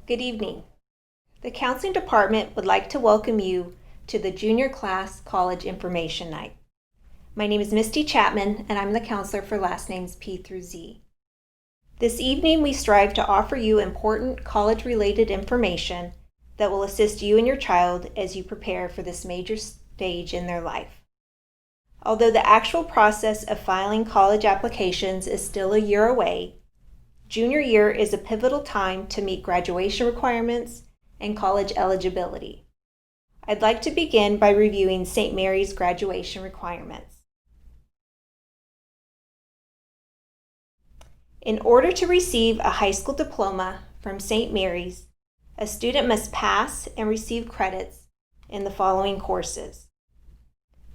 Good evening. The Counseling Department would like to welcome you to the Junior Class College Information Night. My name is Misty Chapman, and I'm the counselor for last names P through Z. This evening, we strive to offer you important college-related information that will assist you and your child as you prepare for this major stage in their life. Although the actual process of filing college applications is still a year away, junior year is a pivotal time to meet graduation requirements and college eligibility. I'd like to begin by reviewing St. Mary's graduation requirements. In order to receive a high school diploma from St. Mary's, a student must pass and receive credits in the following courses.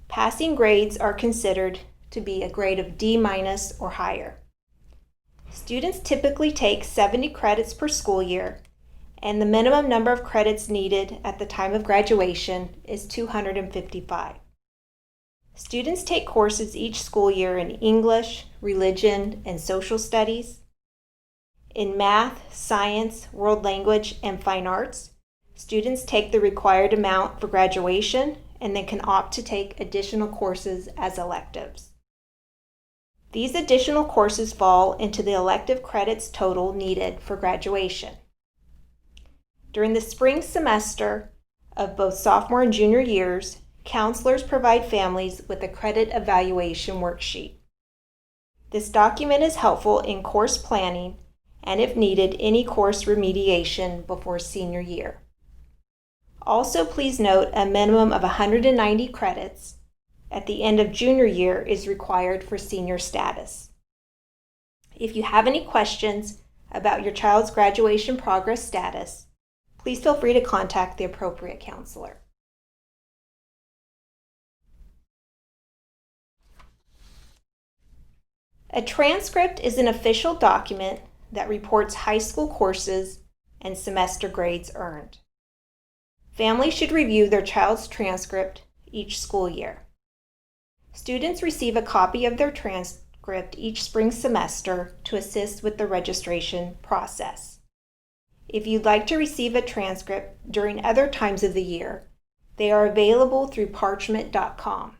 Passing grades are considered to be a grade of D- or higher. Students typically take 70 credits per school year, and the minimum number of credits needed at the time of graduation is 255. Students take courses each school year in English, religion, and social studies. In math, science, world language, and fine arts, students take the required amount for graduation and then can opt to take additional courses as electives. These additional courses fall into the elective credits total needed for graduation. During the spring semester of both sophomore and junior years, counselors provide families with a credit evaluation worksheet. This document is helpful in course planning and, if needed, any course remediation before senior year. Also, please note a minimum of 190 credits at the end of junior year is required for senior status. If you have any questions about your child's graduation progress status, please feel free to contact the appropriate counselor. A transcript is an official document that reports high school courses and semester grades earned. Families should review their child's transcript each school year. Students receive a copy of their transcript each spring semester to assist with the registration process. If you'd like to receive a transcript during other times of the year, they are available through parchment.com.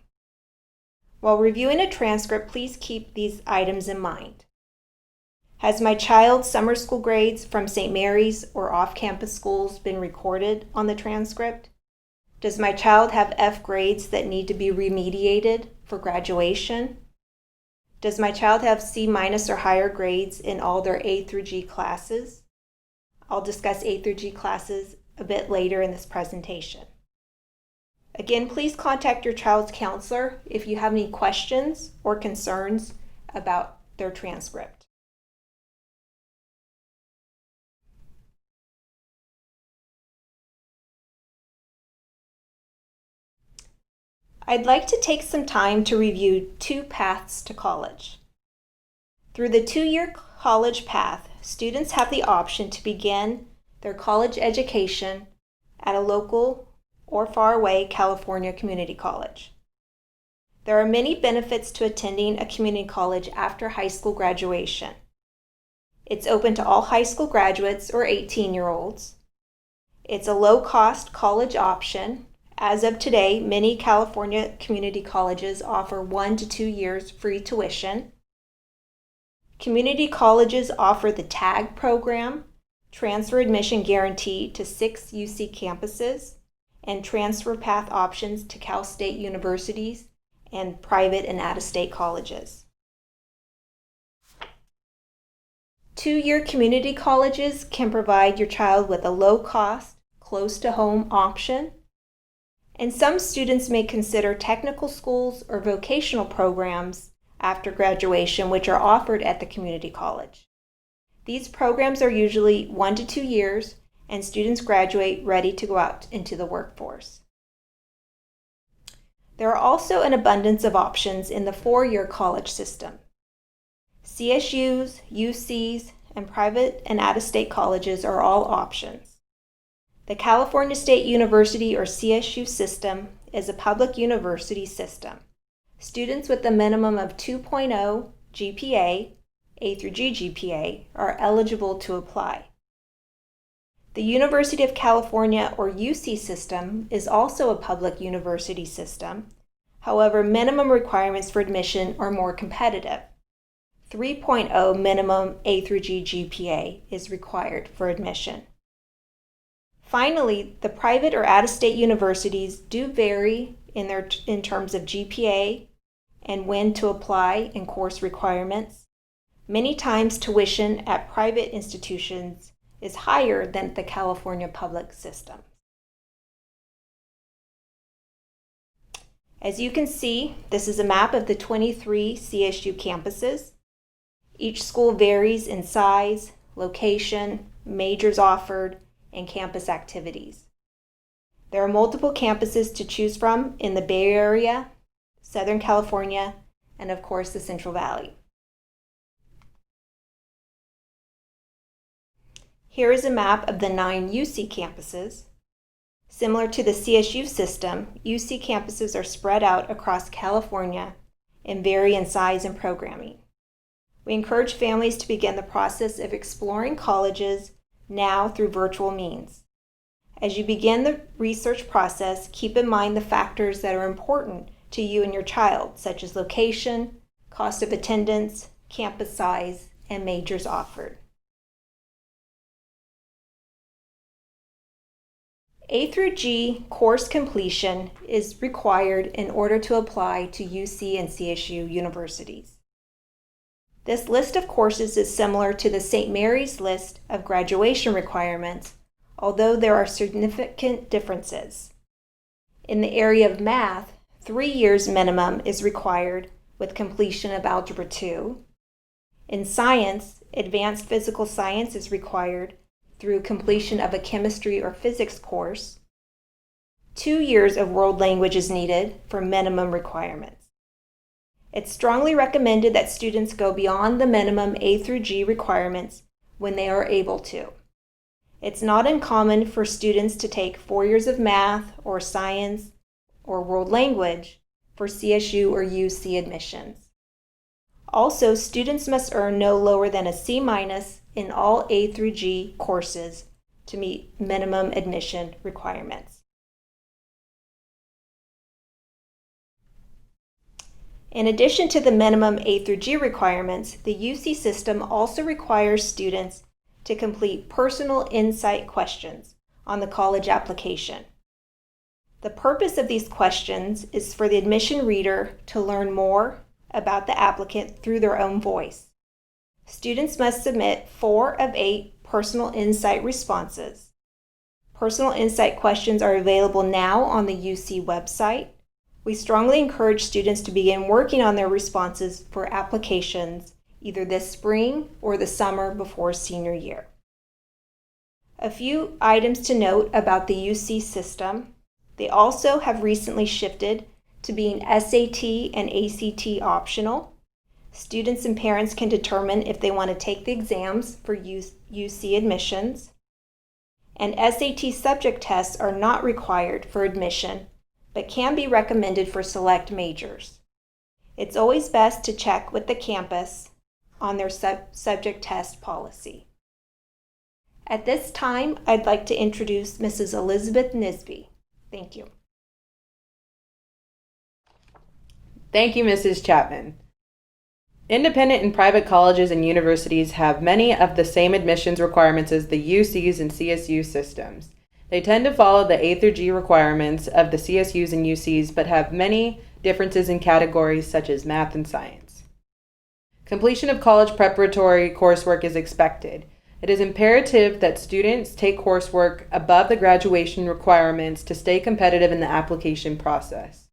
While reviewing a transcript, please keep these items in mind. Has my child's summer school grades from St. Mary's or off-campus schools been recorded on the transcript? Does my child have F grades that need to be remediated for graduation? Does my child have C- or higher grades in all their A through G classes? I'll discuss A through G classes a bit later in this presentation. Again, please contact your child's counselor if you have any questions or concerns about their transcript. I'd like to take some time to review two paths to college. Through the two-year college path, students have the option to begin their college education at a local or faraway California community college. There are many benefits to attending a community college after high school graduation. It's open to all high school graduates or 18-year-olds. It's a low-cost college option. As of today, many California community colleges offer 1 to 2 years free tuition. Community colleges offer the TAG program, transfer admission guarantee to 6 UC campuses, and transfer path options to Cal State universities and private and out-of-state colleges. Two-year community colleges can provide your child with a low-cost, close-to-home option. And some students may consider technical schools or vocational programs after graduation, which are offered at the community college. These programs are usually 1 to 2 years, and students graduate ready to go out into the workforce. There are also an abundance of options in the 4-year college system. CSUs, UCs, and private and out-of-state colleges are all options. The California State University or CSU system is a public university system. Students with a minimum of 2.0 GPA, A through G GPA, are eligible to apply. The University of California, or UC system, is also a public university system. However, minimum requirements for admission are more competitive. 3.0 minimum A through G GPA is required for admission. Finally, the private or out-of-state universities do vary in terms of GPA and when to apply and course requirements. Many times tuition at private institutions is higher than the California public system. As you can see, this is a map of the 23 CSU campuses. Each school varies in size, location, majors offered, and campus activities. There are multiple campuses to choose from in the Bay Area, Southern California, and of course the Central Valley. Here is a map of the 9 UC campuses. Similar to the CSU system, UC campuses are spread out across California and vary in size and programming. We encourage families to begin the process of exploring colleges now through virtual means. As you begin the research process, keep in mind the factors that are important to you and your child, such as location, cost of attendance, campus size, and majors offered. A through G course completion is required in order to apply to UC and CSU universities. This list of courses is similar to the St. Mary's list of graduation requirements, although there are significant differences. In the area of math, 3 years minimum is required with completion of Algebra 2. In science, advanced physical science is required through completion of a chemistry or physics course. 2 years of world language is needed for minimum requirements. It's strongly recommended that students go beyond the minimum A through G requirements when they are able to. It's not uncommon for students to take 4 years of math or science or world language for CSU or UC admissions. Also, students must earn no lower than a C- in all A through G courses to meet minimum admission requirements. In addition to the minimum A through G requirements, the UC system also requires students to complete personal insight questions on the college application. The purpose of these questions is for the admission reader to learn more about the applicant through their own voice. Students must submit 4 of 8 personal insight responses. Personal insight questions are available now on the UC website. We strongly encourage students to begin working on their responses for applications either this spring or the summer before senior year. A few items to note about the UC system. They also have recently shifted to being SAT and ACT optional. Students and parents can determine if they want to take the exams for UC admissions. And SAT subject tests are not required for admission, but can be recommended for select majors. It's always best to check with the campus on their subject test policy. At this time, I'd like to introduce Mrs. Elizabeth Nisby. Thank you. Thank you, Mrs. Chapman. Independent and private colleges and universities have many of the same admissions requirements as the UCs and CSU systems. They tend to follow the A through G requirements of the CSUs and UCs, but have many differences in categories such as math and science. Completion of college preparatory coursework is expected. It is imperative that students take coursework above the graduation requirements to stay competitive in the application process.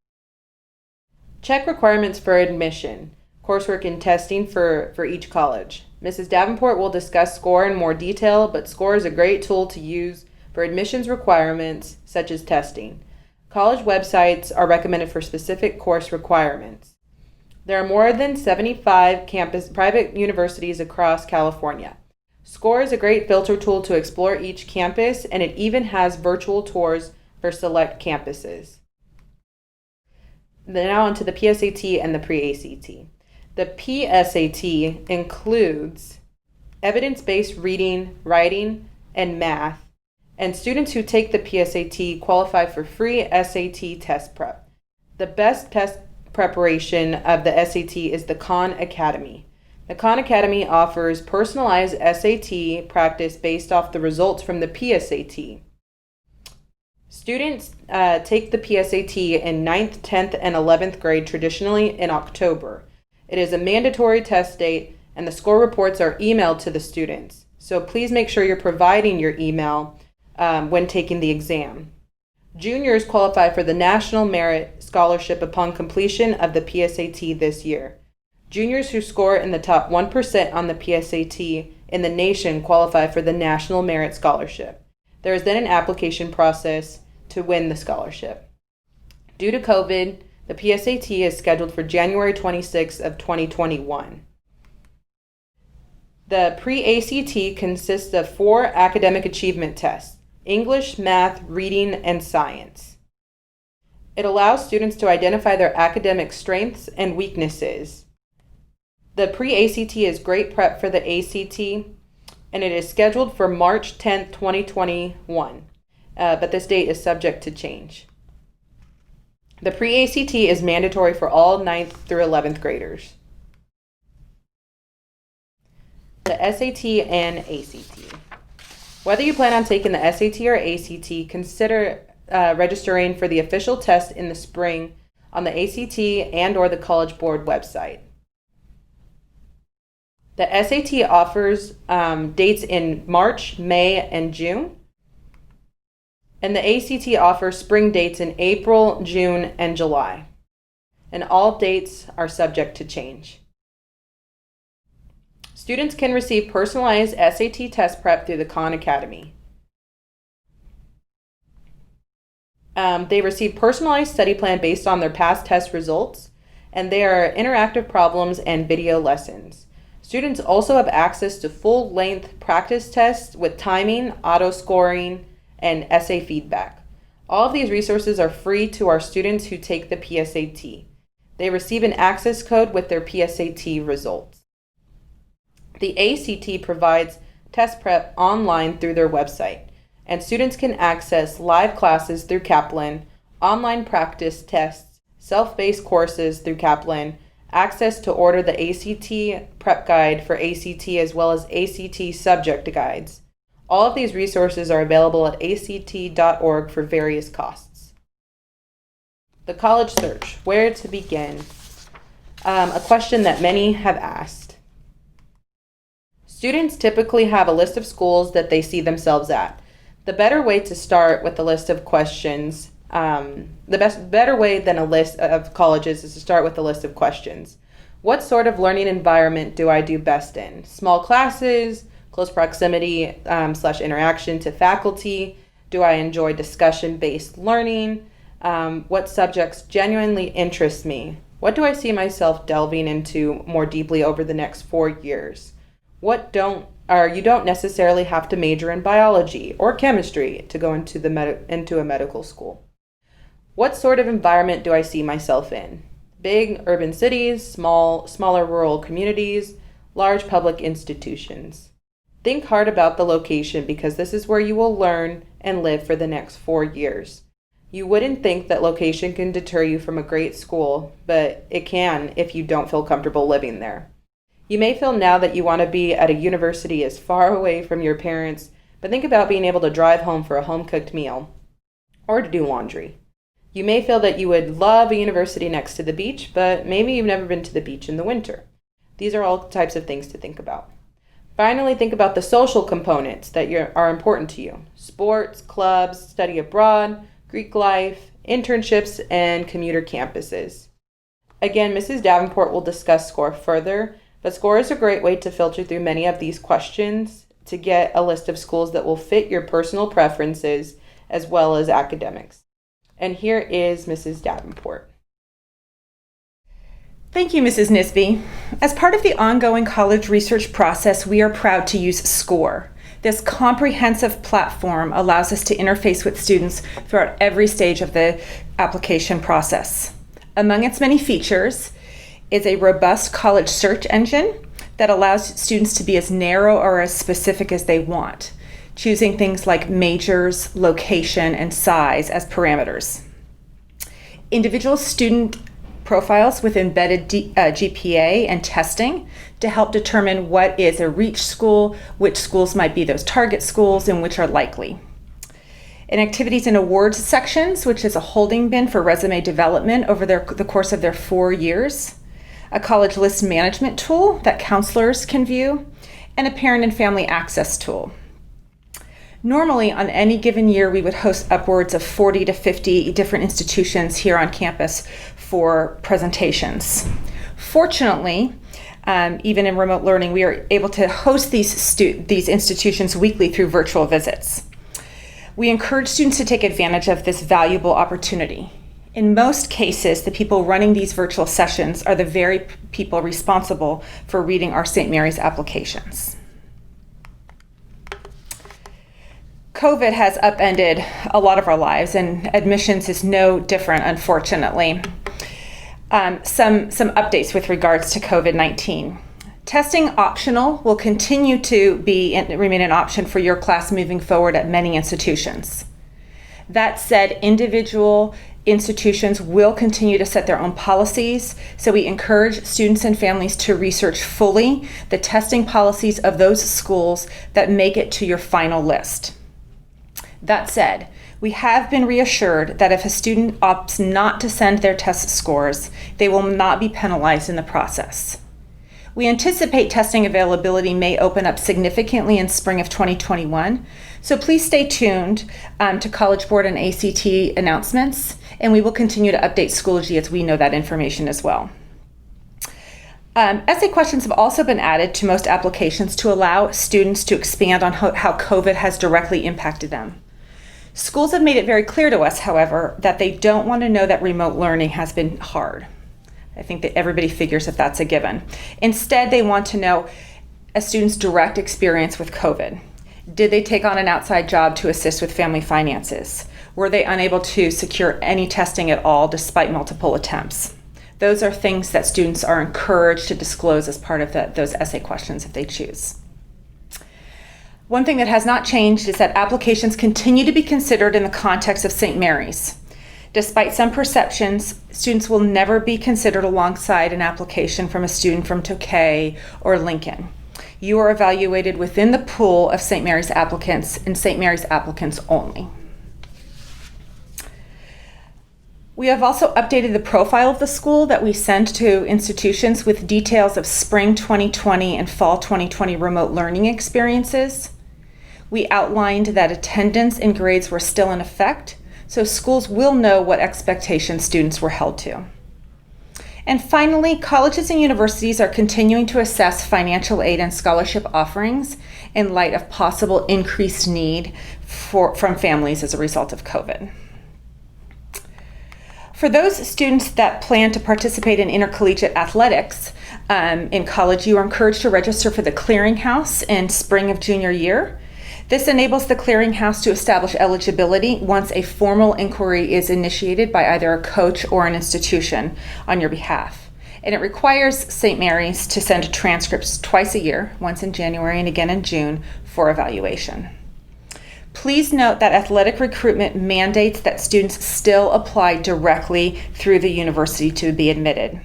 Check requirements for admission, coursework and testing for each college. Mrs. Davenport will discuss SCORE in more detail, but SCORE is a great tool to use for admissions requirements such as testing. College websites are recommended for specific course requirements. There are more than 75 private universities across California. SCORE is a great filter tool to explore each campus, and it even has virtual tours for select campuses. Now on to the PSAT and the PreACT. The PSAT includes evidence-based reading, writing, and math And students who take the PSAT qualify for free SAT test prep. The best test preparation of the SAT is the Khan Academy. The Khan Academy offers personalized SAT practice based off the results from the PSAT. Students take the PSAT in 9th, 10th, and 11th grade traditionally in October. It is a mandatory test date, and the score reports are emailed to the students. So please make sure you're providing your email when taking the exam. Juniors qualify for the National Merit Scholarship upon completion of the PSAT this year. Juniors who score in the top 1% on the PSAT in the nation qualify for the National Merit Scholarship. There is then an application process to win the scholarship. Due to COVID, the PSAT is scheduled for January 26th of 2021. The PreACT consists of 4 academic achievement tests: English, math, reading, and science. It allows students to identify their academic strengths and weaknesses. The PreACT is great prep for the ACT, and it is scheduled for March 10th, 2021, but this date is subject to change. The PreACT is mandatory for all 9th through 11th graders. The SAT and ACT. Whether you plan on taking the SAT or ACT, consider registering for the official test in the spring on the ACT and/or the College Board website. The SAT offers dates in March, May, and June, and the ACT offers spring dates in April, June, and July, and all dates are subject to change. Students can receive personalized SAT test prep through the Khan Academy. They receive personalized study plan based on their past test results, and they are interactive problems and video lessons. Students also have access to full-length practice tests with timing, auto-scoring, and essay feedback. All of these resources are free to our students who take the PSAT. They receive an access code with their PSAT results. The ACT provides test prep online through their website, and students can access live classes through Kaplan, online practice tests, self-paced courses through Kaplan, access to order the ACT prep guide for ACT as well as ACT subject guides. All of these resources are available at act.org for various costs. The college search, where to begin? A question that many have asked. Students typically have a list of schools that they see themselves at. The better way to start with a list of questions, better way than a list of colleges is to start with a list of questions. What sort of learning environment do I do best in? Small classes, close proximity / interaction to faculty? Do I enjoy discussion-based learning? What subjects genuinely interest me? What do I see myself delving into more deeply over the next 4 years? You don't necessarily have to major in biology or chemistry to go into a medical school. What sort of environment do I see myself in? Big urban cities, smaller rural communities, large public institutions. Think hard about the location because this is where you will learn and live for the next 4 years. You wouldn't think that location can deter you from a great school, but it can if you don't feel comfortable living there. You may feel now that you want to be at a university as far away from your parents, but think about being able to drive home for a home-cooked meal or to do laundry. You may feel that you would love a university next to the beach, but maybe you've never been to the beach in the winter. These are all types of things to think about. Finally, think about the social components that are important to you. Sports, clubs, study abroad, Greek life, internships, and commuter campuses. Again, Mrs. Davenport will discuss SCORE further, but SCORE is a great way to filter through many of these questions to get a list of schools that will fit your personal preferences as well as academics. And here is Mrs. Davenport. Thank you, Mrs. Nisby. As part of the ongoing college research process, we are proud to use SCORE. This comprehensive platform allows us to interface with students throughout every stage of the application process. Among its many features is a robust college search engine that allows students to be as narrow or as specific as they want. choosing things like majors, location, and size as parameters. Individual student profiles with embedded GPA and testing to help determine what is a reach school, which schools might be those target schools, and which are likely. And activities and awards sections, which is a holding bin for resume development over the course of their 4 years. A college list management tool that counselors can view, and a parent and family access tool. Normally, on any given year, we would host upwards of 40 to 50 different institutions here on campus for presentations. Fortunately, even in remote learning, we are able to host these institutions weekly through virtual visits. We encourage students to take advantage of this valuable opportunity. In most cases, the people running these virtual sessions are the very people responsible for reading our St. Mary's applications. COVID has upended a lot of our lives, and admissions is no different, unfortunately. Some updates with regards to COVID-19. Testing optional will continue to remain an option for your class moving forward at many institutions. That said, individual institutions will continue to set their own policies, so we encourage students and families to research fully the testing policies of those schools that make it to your final list. That said, we have been reassured that if a student opts not to send their test scores, they will not be penalized in the process. We anticipate testing availability may open up significantly in spring of 2021, so please stay tuned to College Board and ACT announcements, and we will continue to update Schoology as we know that information as well. Essay questions have also been added to most applications to allow students to expand on how COVID has directly impacted them. Schools have made it very clear to us, however, that they don't want to know that remote learning has been hard. I think that everybody figures that that's a given. Instead, they want to know a student's direct experience with COVID. Did they take on an outside job to assist with family finances? Were they unable to secure any testing at all despite multiple attempts? Those are things that students are encouraged to disclose as part of those essay questions if they choose. One thing that has not changed is that applications continue to be considered in the context of St. Mary's. Despite some perceptions, students will never be considered alongside an application from a student from Tokay or Lincoln. You are evaluated within the pool of St. Mary's applicants and St. Mary's applicants only. We have also updated the profile of the school that we send to institutions with details of spring 2020 and fall 2020 remote learning experiences. We outlined that attendance and grades were still in effect, so schools will know what expectations students were held to. And finally, colleges and universities are continuing to assess financial aid and scholarship offerings in light of possible increased need from families as a result of COVID. For those students that plan to participate in intercollegiate athletics in college, you are encouraged to register for the Clearinghouse in spring of junior year. This enables the Clearinghouse to establish eligibility once a formal inquiry is initiated by either a coach or an institution on your behalf. And it requires St. Mary's to send transcripts twice a year, once in January and again in June, for evaluation. Please note that athletic recruitment mandates that students still apply directly through the university to be admitted.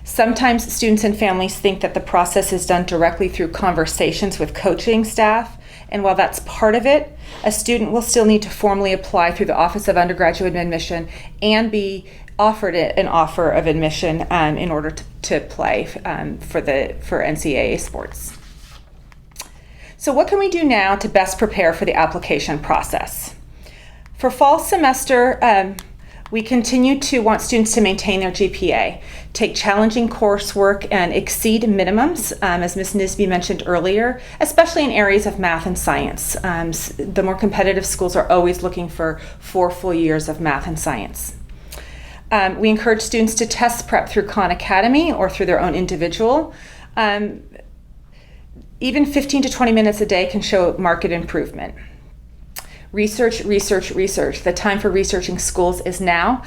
Sometimes students and families think that the process is done directly through conversations with coaching staff, and while that's part of it, a student will still need to formally apply through the Office of Undergraduate Admission and be offered an offer of admission in order to play for NCAA sports. So what can we do now to best prepare for the application process? For fall semester, we continue to want students to maintain their GPA, take challenging coursework and exceed minimums, as Ms. Nisby mentioned earlier, especially in areas of math and science. The more competitive schools are always looking for 4 full years of math and science. We encourage students to test prep through Khan Academy or through their own individual. Even 15 to 20 minutes a day can show marked improvement. Research, research, research. The time for researching schools is now.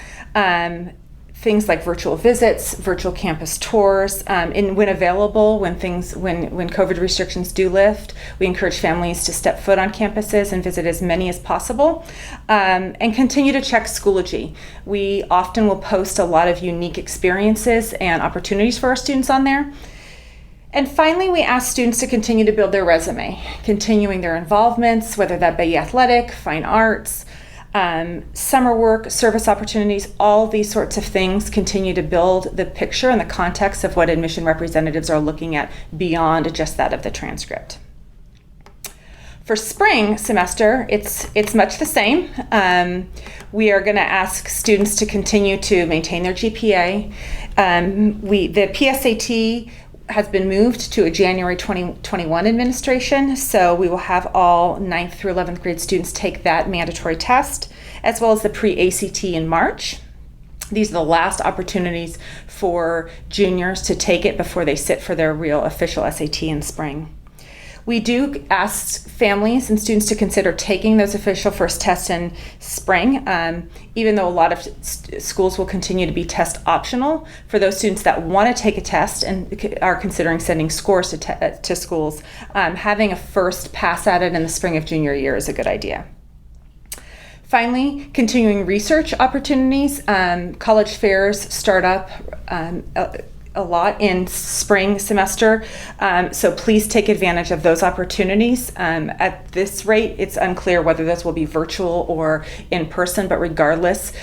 things like virtual visits, virtual campus tours, and when available, when COVID restrictions do lift, we encourage families to step foot on campuses and visit as many as possible, and continue to check Schoology. We often will post a lot of unique experiences and opportunities for our students on there. And finally, we ask students to continue to build their resume, continuing their involvements, whether that be athletic, fine arts, summer work, service opportunities, all these sorts of things continue to build the picture and the context of what admission representatives are looking at beyond just that of the transcript. For spring semester, it's much the same. We are going to ask students to continue to maintain their GPA. The PSAT has been moved to a January 2021 administration, so we will have all 9th through 11th grade students take that mandatory test, as well as the PreACT in March. These are the last opportunities for juniors to take it before they sit for their real official SAT in spring. We do ask families and students to consider taking those official first tests in spring, even though a lot of schools will continue to be test optional. For those students that want to take a test and are considering sending scores to schools, having a first pass at it in the spring of junior year is a good idea. Finally, continuing research opportunities. College fairs start up a lot in spring semester, so please take advantage of those opportunities. At this rate, it's unclear whether this will be virtual or in person, but regardless,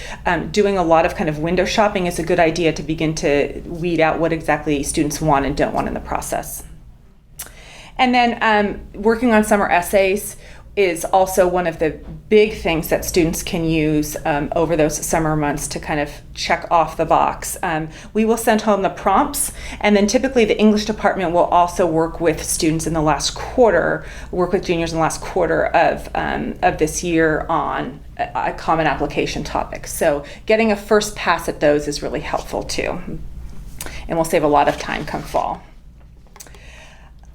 doing a lot of kind of window shopping is a good idea to begin to weed out what exactly students want and don't want in the process. And then working on summer essays is also one of the big things that students can use over those summer months to kind of check off the box. We will send home the prompts, and then typically the English department will also work with students in the last quarter, work with juniors in the last quarter of this year on a common application topic. So getting a first pass at those is really helpful too, and will save a lot of time come fall.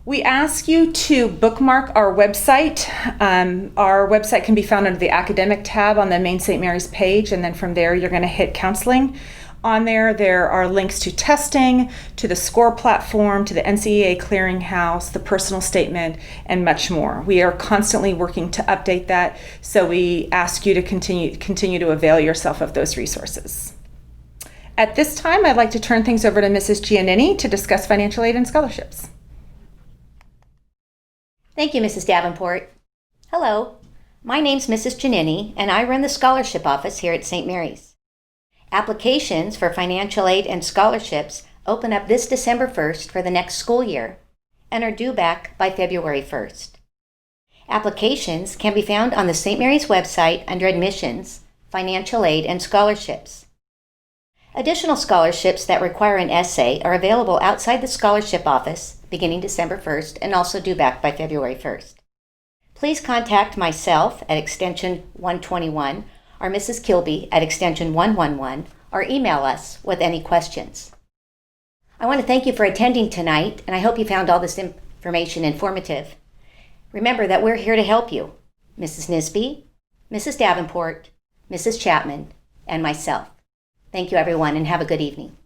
We ask you to bookmark our website. Our website can be found under the academic tab on the main St. Mary's page, and then from there you're going to hit counseling. On there are links to testing, to the score platform, to the NCAA Clearinghouse, the personal statement, and much more. We are constantly working to update that, so we ask you to continue to avail yourself of those resources. At this time, I'd like to turn things over to Mrs. Giannini to discuss financial aid and scholarships. Thank you, Mrs. Davenport. Hello, my name's Mrs. Giannini, and I run the scholarship office here at St. Mary's. Applications for financial aid and scholarships open up this December 1st for the next school year and are due back by February 1st. Applications can be found on the St. Mary's website under Admissions, Financial Aid, and Scholarships. Additional scholarships that require an essay are available outside the scholarship office beginning December 1st and also due back by February 1st. Please contact myself at extension 121 or Mrs. Kilby at extension 111 or email us with any questions. I want to thank you for attending tonight, and I hope you found all this information informative. Remember that we're here to help you, Mrs. Nisby, Mrs. Davenport, Mrs. Chapman, and myself. Thank you, everyone, and have a good evening.